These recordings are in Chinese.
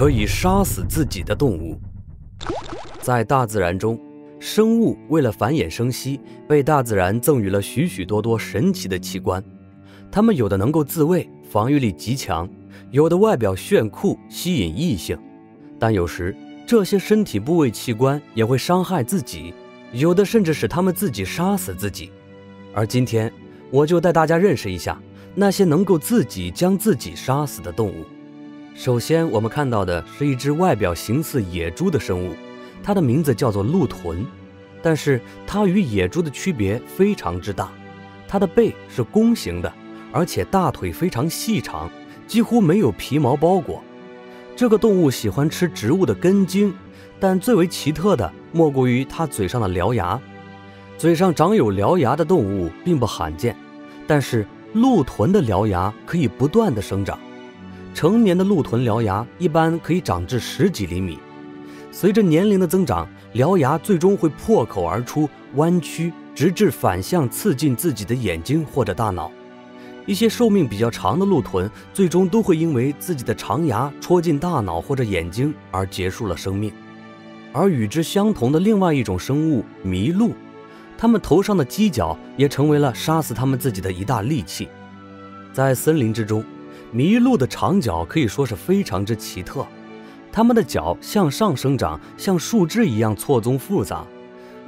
可以杀死自己的动物。在大自然中，生物为了繁衍生息，被大自然赠予了许许多多神奇的器官。它们有的能够自卫，防御力极强，有的外表炫酷，吸引异性，但有时这些身体部位器官也会伤害自己，有的甚至使它们自己杀死自己。而今天我就带大家认识一下那些能够自己将自己杀死的动物。首先我们看到的是一只外表形似野猪的生物，它的名字叫做鹿豚，但是它与野猪的区别非常之大。它的背是弓形的，而且大腿非常细长，几乎没有皮毛包裹。这个动物喜欢吃植物的根茎，但最为奇特的莫过于它嘴上的獠牙。嘴上长有獠牙的动物并不罕见，但是鹿豚的獠牙可以不断的生长。成年的鹿豚獠牙一般可以长至10几厘米，随着年龄的增长，獠牙最终会破口而出，弯曲，直至反向刺进自己的眼睛或者大脑。一些寿命比较长的鹿豚最终都会因为自己的长牙戳进大脑或者眼睛而结束了生命。而与之相同的另外一种生物麋鹿，它们头上的犄角也成为了杀死它们自己的一大利器。在森林之中，麋鹿的长角可以说是非常之奇特，它们的角向上生长，像树枝一样错综复杂。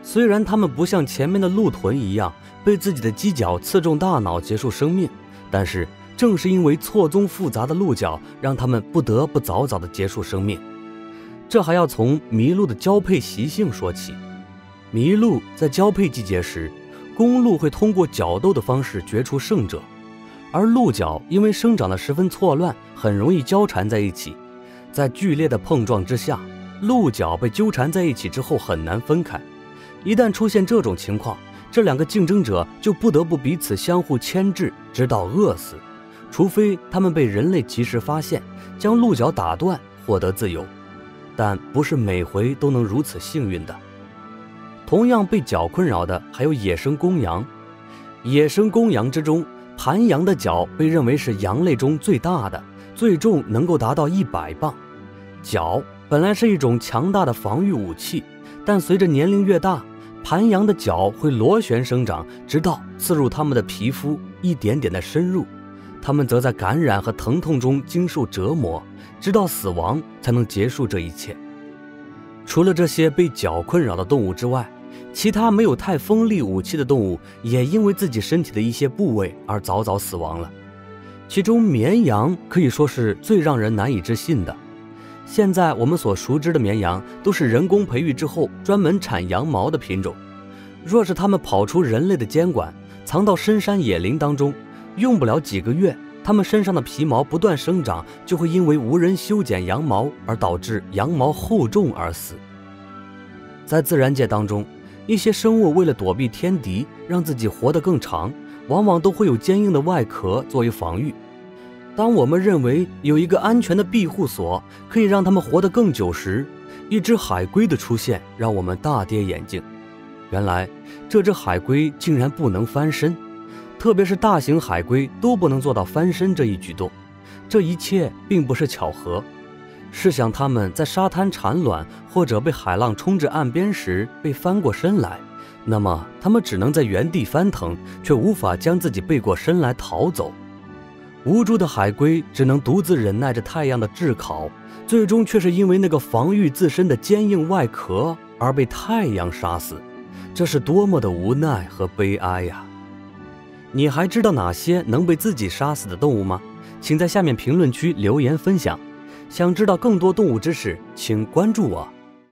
虽然它们不像前面的鹿豚一样被自己的犄角刺中大脑结束生命，但是正是因为错综复杂的鹿角，让它们不得不早早的结束生命。这还要从麋鹿的交配习性说起。麋鹿在交配季节时，公鹿会通过角斗的方式决出胜者，而鹿角因为生长得十分错乱，很容易交缠在一起。在剧烈的碰撞之下，鹿角被纠缠在一起之后很难分开。一旦出现这种情况，这两个竞争者就不得不彼此相互牵制，直到饿死，除非他们被人类及时发现，将鹿角打断，获得自由。但不是每回都能如此幸运的。同样被角困扰的还有野生公羊。野生公羊之中，盘羊的角被认为是羊类中最大的，最重能够达到100磅。角本来是一种强大的防御武器，但随着年龄越大，盘羊的角会螺旋生长，直到刺入它们的皮肤，一点点的深入。它们则在感染和疼痛中经受折磨，直到死亡才能结束这一切。除了这些被角困扰的动物之外，其他没有太锋利武器的动物也因为自己身体的一些部位而早早死亡了。其中绵羊可以说是最让人难以置信的。现在我们所熟知的绵羊都是人工培育之后专门产羊毛的品种，若是它们跑出人类的监管，藏到深山野林当中，用不了几个月，它们身上的皮毛不断生长，就会因为无人修剪羊毛而导致羊毛厚重而死。在自然界当中，一些生物为了躲避天敌，让自己活得更长，往往都会有坚硬的外壳作为防御。当我们认为有一个安全的庇护所可以让它们活得更久时，一只海龟的出现让我们大跌眼镜。原来这只海龟竟然不能翻身，特别是大型海龟都不能做到翻身这一举动。这一切并不是巧合，试想它们在沙滩产卵或者被海浪冲至岸边时被翻过身来，那么它们只能在原地翻腾，却无法将自己背过身来逃走。无助的海龟只能独自忍耐着太阳的炙烤，最终却是因为那个防御自身的坚硬外壳而被太阳杀死。这是多么的无奈和悲哀呀！你还知道哪些能被自己杀死的动物吗？请在下面评论区留言分享。想知道更多动物知识，请关注我。